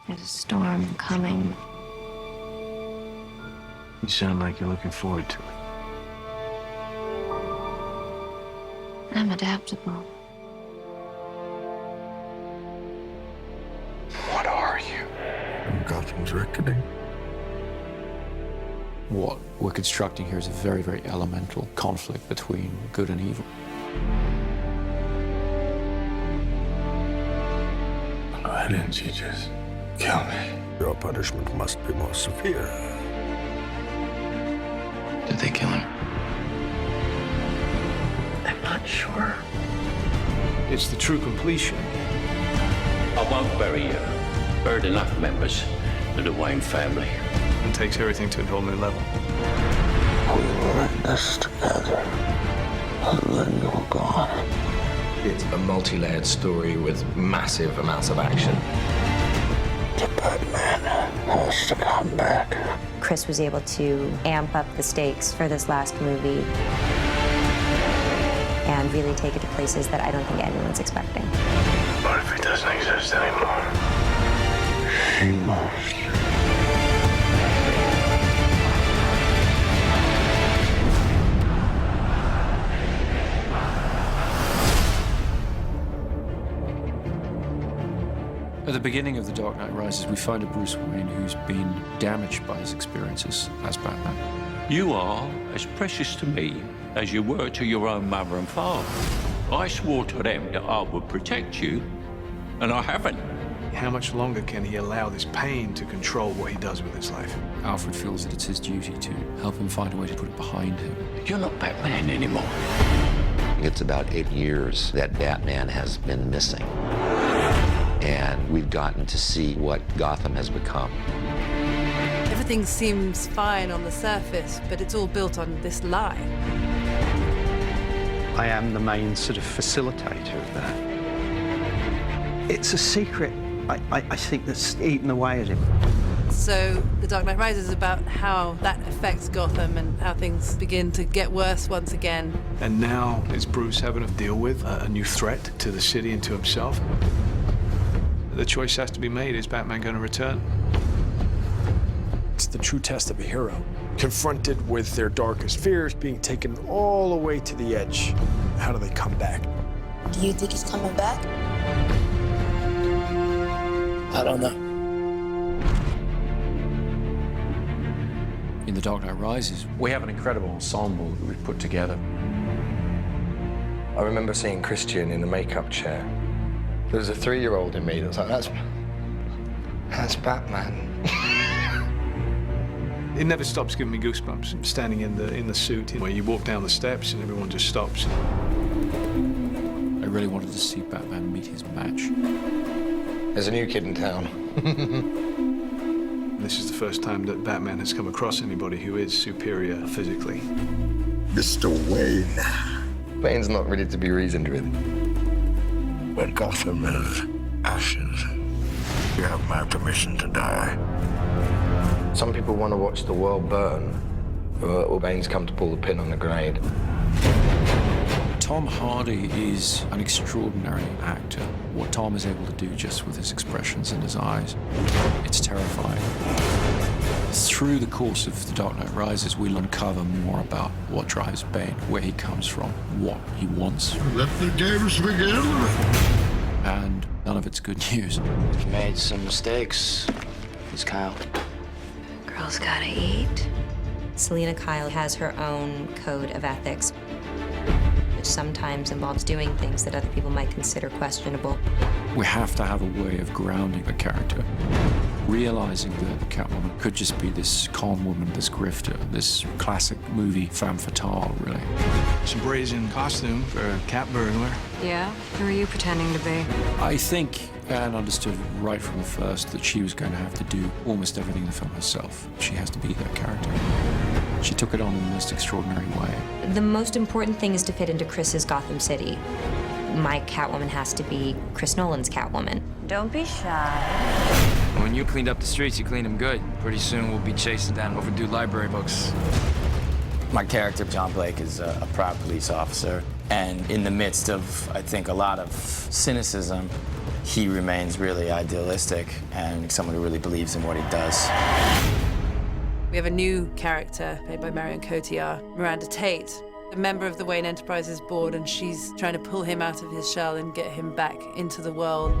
There's a storm coming. You sound like you're looking forward to it. I'm adaptable. What are you? Gotham's reckoning. What we're constructing here is a very, very elemental conflict between good and evil. Why didn't you just kill me? Your punishment must be more severe. Did they kill him? I'm not sure. It's the true completion. I won't bury you. Buried enough members of the Wayne family. And takes everything to a whole new level. We were in this together, and then you were gone. It's a multi-layered story with massive amounts of action. The Batman has to come back. Chris was able to amp up the stakes for this last movie and really take it to places that I don't think anyone's expecting. What if he doesn't exist anymore? She must. At the beginning of The Dark Knight Rises, we find a Bruce Wayne who's been damaged by his experiences as Batman. You are as precious to me as you were to your own mother and father. I swore to them that I would protect you, and I haven't. How much longer can he allow this pain to control what he does with his life? Alfred feels that it's his duty to help him find a way to put it behind him. You're not Batman anymore. It's about 8 years that Batman has been missing. And we've gotten to see what Gotham has become. Everything seems fine on the surface, but it's all built on this lie. I am the main sort of facilitator of that. It's a secret, I think, that's eaten away at him. So The Dark Knight Rises is about how that affects Gotham and how things begin to get worse once again. And now it's Bruce having to deal with a new threat to the city and to himself. The choice has to be made. Is Batman going to return? It's the true test of a hero. Confronted with their darkest fears, being taken all the way to the edge. How do they come back? Do you think he's coming back? I don't know. In The Dark Knight Rises, we have an incredible ensemble that we've put together. I remember seeing Christian in the makeup chair. There was a 3-year-old in me that was like, that's Batman. It never stops giving me goosebumps. Standing in the suit, where you walk down the steps and everyone just stops. I really wanted to see Batman meet his match. There's a new kid in town. This is the first time that Batman has come across anybody who is superior physically. Mr. Wayne. Wayne's not ready to be reasoned with. When Gotham is ashes, you have my permission to die. Some people want to watch the world burn, or Wayne's come to pull the pin on the grenade. Tom Hardy is an extraordinary actor. What Tom is able to do just with his expressions and his eyes, it's terrifying. Through the course of The Dark Knight Rises, we'll uncover more about what drives Bane, where he comes from, what he wants. Let the games begin. And none of it's good news. He made some mistakes. He's Kyle. Girls gotta eat. Selina Kyle has her own code of ethics, which sometimes involves doing things that other people might consider questionable. We have to have a way of grounding the character, realizing that Catwoman could just be this con woman, this grifter, this classic movie femme fatale, really. It's a brazen costume for a cat burglar. Yeah? Who are you pretending to be? I think Anne understood right from the first that she was going to have to do almost everything in the film herself. She has to be that character. She took it on in the most extraordinary way. The most important thing is to fit into Chris's Gotham City. My Catwoman has to be Chris Nolan's Catwoman. Don't be shy. When you cleaned up the streets, you cleaned them good. Pretty soon we'll be chasing down overdue library books. My character, John Blake, is a proud police officer. And in the midst of, I think, a lot of cynicism, he remains really idealistic and someone who really believes in what he does. We have a new character played by Marion Cotillard, Miranda Tate, a member of the Wayne Enterprises board, and she's trying to pull him out of his shell and get him back into the world.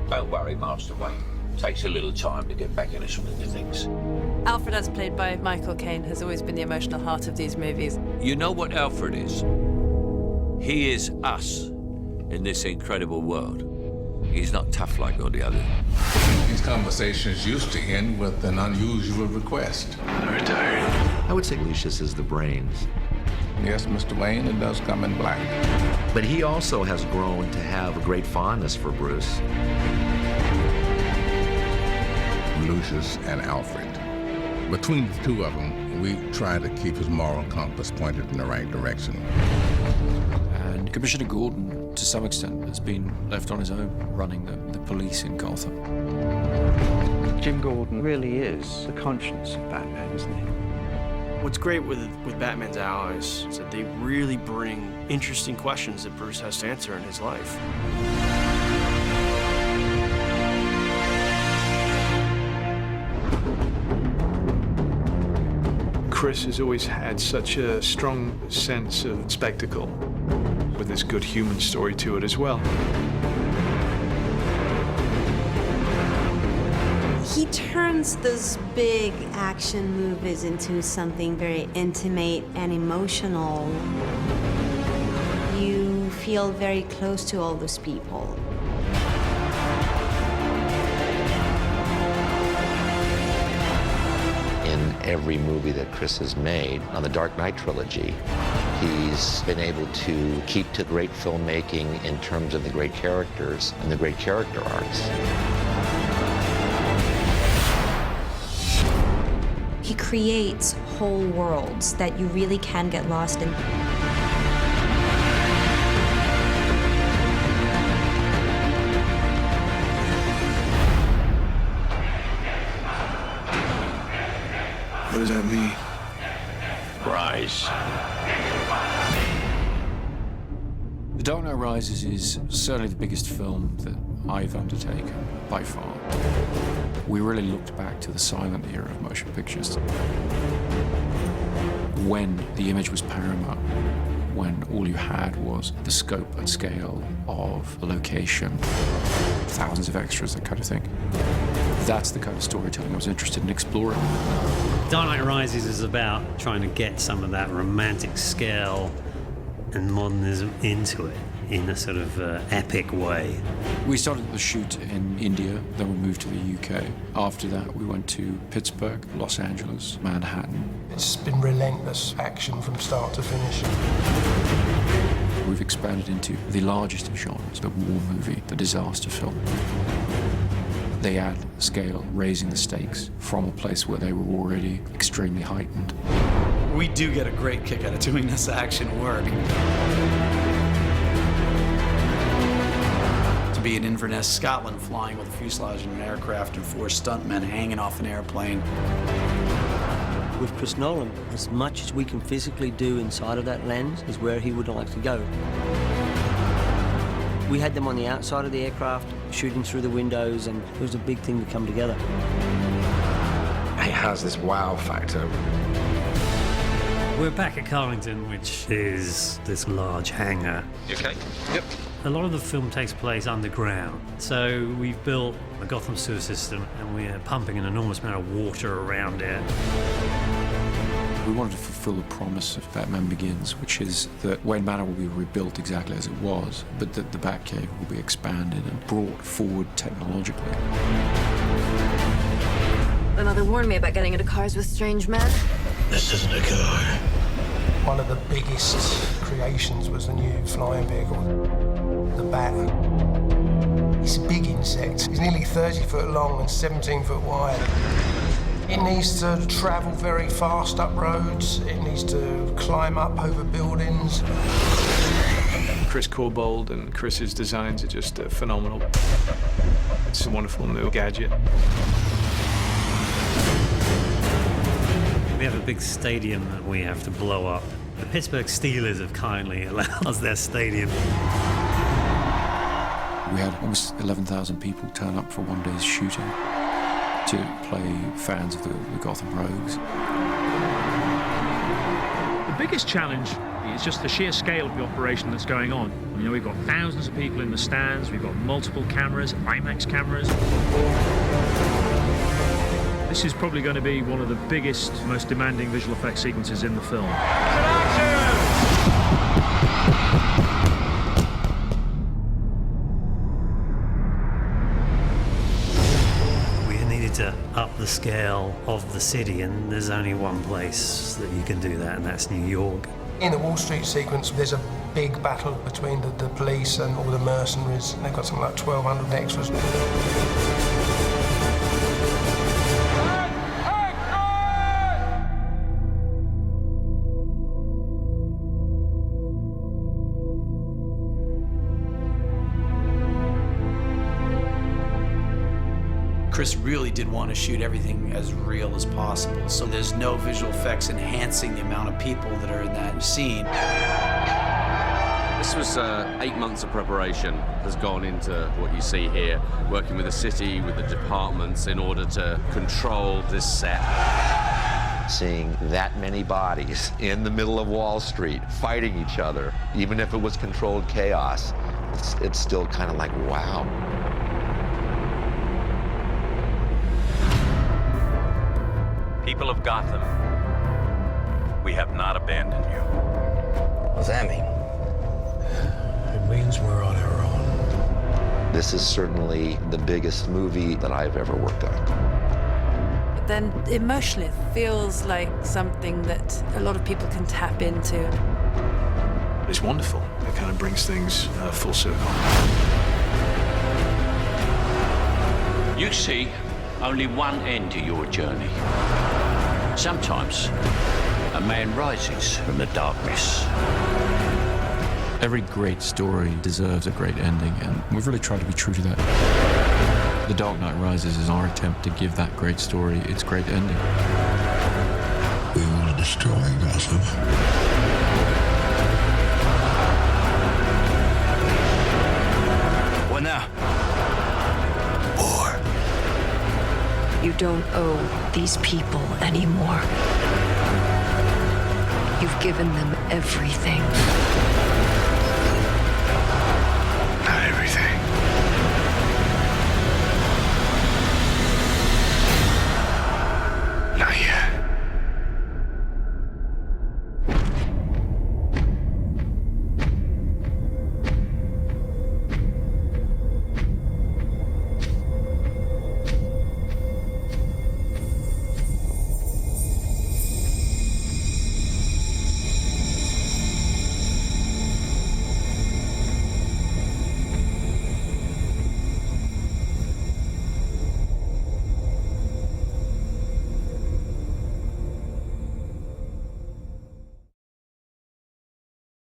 Don't worry, Master Wayne. Takes a little time to get back in the swing of things. Alfred, as played by Michael Caine, has always been the emotional heart of these movies. You know what Alfred is? He is us in this incredible world. He's not tough like all the others. These conversations used to end with an unusual request. I'm retired. I would say Lucius is the brains. Yes, Mr. Wayne, it does come in black. But he also has grown to have a great fondness for Bruce. Lucius and Alfred. Between the two of them, we try to keep his moral compass pointed in the right direction. And Commissioner Gordon, to some extent, has been left on his own running the police in Gotham. Jim Gordon really is the conscience of Batman, isn't he? What's great with Batman's allies is that they really bring interesting questions that Bruce has to answer in his life. Chris has always had such a strong sense of spectacle, with this good human story to it as well. He turns those big action movies into something very intimate and emotional. You feel very close to all those people. In every movie that Chris has made on the Dark Knight trilogy, he's been able to keep to great filmmaking in terms of the great characters and the great character arcs. He creates whole worlds that you really can get lost in. What does that mean? Rise. The Dark Knight Rises is certainly the biggest film that I've undertaken, by far. We really looked back to the silent era of motion pictures, when the image was paramount, when all you had was the scope and scale of the location, thousands of extras, that kind of thing. That's the kind of storytelling I was interested in exploring. Dark Knight Rises is about trying to get some of that romantic scale and modernism into it in a sort of epic way. We started the shoot in India, then we moved to the UK. After that, we went to Pittsburgh, Los Angeles, Manhattan. It's been relentless action from start to finish. We've expanded into the largest of genres, the war movie, the disaster film. They add scale, raising the stakes from a place where they were already extremely heightened. We do get a great kick out of doing this action work. To be in Inverness, Scotland, flying with a fuselage in an aircraft and 4 stuntmen hanging off an airplane. With Chris Nolan, as much as we can physically do inside of that lens is where he would like to go. We had them on the outside of the aircraft, shooting through the windows, and it was a big thing to come together. It has this wow factor. We're back at Carlington, which is this large hangar. You okay? Yep. A lot of the film takes place underground. So we've built a Gotham sewer system and we're pumping an enormous amount of water around it. We wanted to fulfill the promise of Batman Begins, which is that Wayne Manor will be rebuilt exactly as it was, but that the Batcave will be expanded and brought forward technologically. My mother warned me about getting into cars with strange men. This isn't a car. One of the biggest creations was the new flying vehicle, the Bat. It's a big insect. It's nearly 30 foot long and 17 foot wide. It needs to travel very fast up roads. It needs to climb up over buildings. Chris Corbould and Chris's designs are just phenomenal. It's a wonderful new gadget. We have a big stadium that we have to blow up. The Pittsburgh Steelers have kindly allowed us their stadium. We had almost 11,000 people turn up for one day's shooting to play fans of the Gotham Rogues. The biggest challenge is just the sheer scale of the operation that's going on. You know, we've got thousands of people in the stands, we've got multiple cameras, IMAX cameras. This is probably going to be one of the biggest, most demanding visual effects sequences in the film. We needed to up the scale of the city, and there's only one place that you can do that, and that's New York. In the Wall Street sequence, there's a big battle between the police and all the mercenaries. And they've got something like 1,200 extras. Chris really did want to shoot everything as real as possible, so there's no visual effects enhancing the amount of people that are in that scene. This was 8 months of preparation has gone into what you see here, working with the city, with the departments in order to control this set. Seeing that many bodies in the middle of Wall Street fighting each other, even if it was controlled chaos, it's still kind of like, wow. People of Gotham, we have not abandoned you. What does that mean? It means we're on our own. This is certainly the biggest movie that I've ever worked on. But then emotionally, it feels like something that a lot of people can tap into. It's wonderful. It kind of brings things full circle. You see only one end to your journey. Sometimes a man rises from the darkness. Every great story deserves a great ending, and we've really tried to be true to that. The Dark Knight Rises is our attempt to give that great story its great ending. We will destroy Gotham. What now? You don't owe these people anymore. You've given them everything.